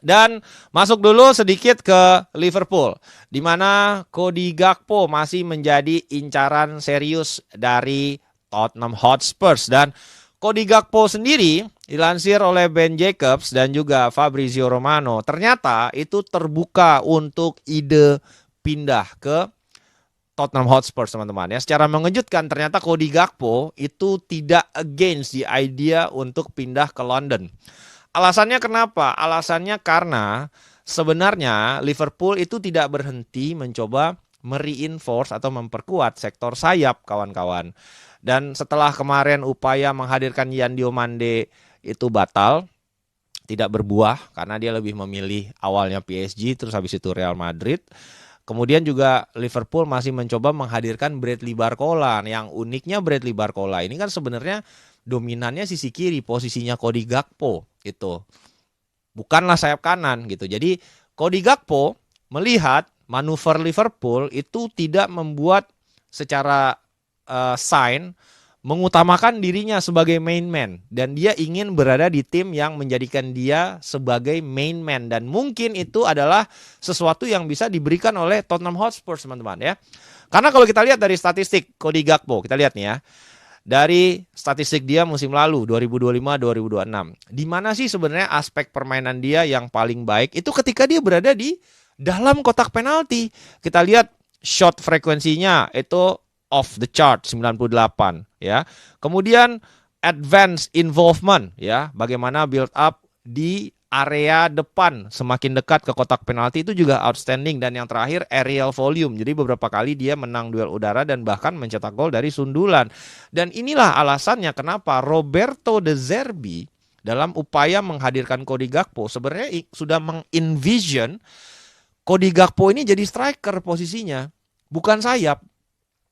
Dan masuk dulu sedikit ke Liverpool, di mana Cody Gakpo masih menjadi incaran serius dari Tottenham Hotspur. Dan Cody Gakpo sendiri dilansir oleh Ben Jacobs dan juga Fabrizio Romano, ternyata itu terbuka untuk ide pindah ke Tottenham Hotspur, teman-teman ya. Secara mengejutkan ternyata Cody Gakpo itu tidak against the idea untuk pindah ke London. Alasannya kenapa? Alasannya karena sebenarnya Liverpool itu tidak berhenti mencoba mereinforce atau memperkuat sektor sayap, kawan-kawan. Dan setelah kemarin upaya menghadirkan Yan Diomande itu batal, tidak berbuah karena dia lebih memilih awalnya PSG terus habis itu Real Madrid. Kemudian juga Liverpool masih mencoba menghadirkan Bradley Barcola. Yang uniknya Bradley Barcola ini kan sebenarnya dominannya sisi kiri, posisinya Cody Gakpo itu. Bukanlah sayap kanan gitu. Jadi Cody Gakpo melihat manuver Liverpool itu tidak membuat secara sign mengutamakan dirinya sebagai main man, dan dia ingin berada di tim yang menjadikan dia sebagai main man, dan mungkin itu adalah sesuatu yang bisa diberikan oleh Tottenham Hotspur, teman-teman ya. Karena kalau kita lihat dari statistik Cody Gakpo, kita lihat nih ya. Dari statistik dia musim lalu 2025-2026. Di mana sih sebenarnya aspek permainan dia yang paling baik? Itu ketika dia berada di dalam kotak penalti. Kita lihat shot frekuensinya itu off the chart 98 ya. Kemudian advance involvement ya, bagaimana build up di area depan semakin dekat ke kotak penalti itu juga outstanding. Dan yang terakhir aerial volume, jadi beberapa kali dia menang duel udara dan bahkan mencetak gol dari sundulan. Dan inilah alasannya kenapa Roberto De Zerbi dalam upaya menghadirkan Cody Gakpo sebenarnya sudah mengenvision Cody Gakpo ini jadi striker posisinya, bukan sayap.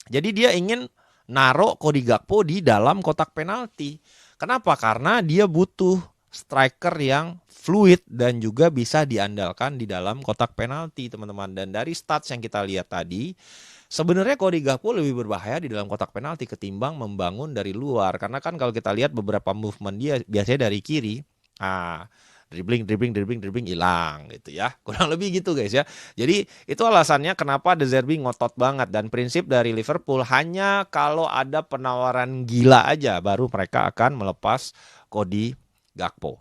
Jadi dia ingin naruh Cody Gakpo di dalam kotak penalti. Kenapa? Karena dia butuh striker yang fluid dan juga bisa diandalkan di dalam kotak penalti, teman-teman. Dan dari stats yang kita lihat tadi, sebenarnya Cody Gakpo lebih berbahaya di dalam kotak penalti ketimbang membangun dari luar. Karena kan kalau kita lihat beberapa movement dia biasanya dari kiri. Dribbling hilang gitu ya. Kurang lebih gitu guys ya. Jadi itu alasannya kenapa De Zerbi ngotot banget, dan prinsip dari Liverpool hanya kalau ada penawaran gila aja baru mereka akan melepas Cody Gakpo.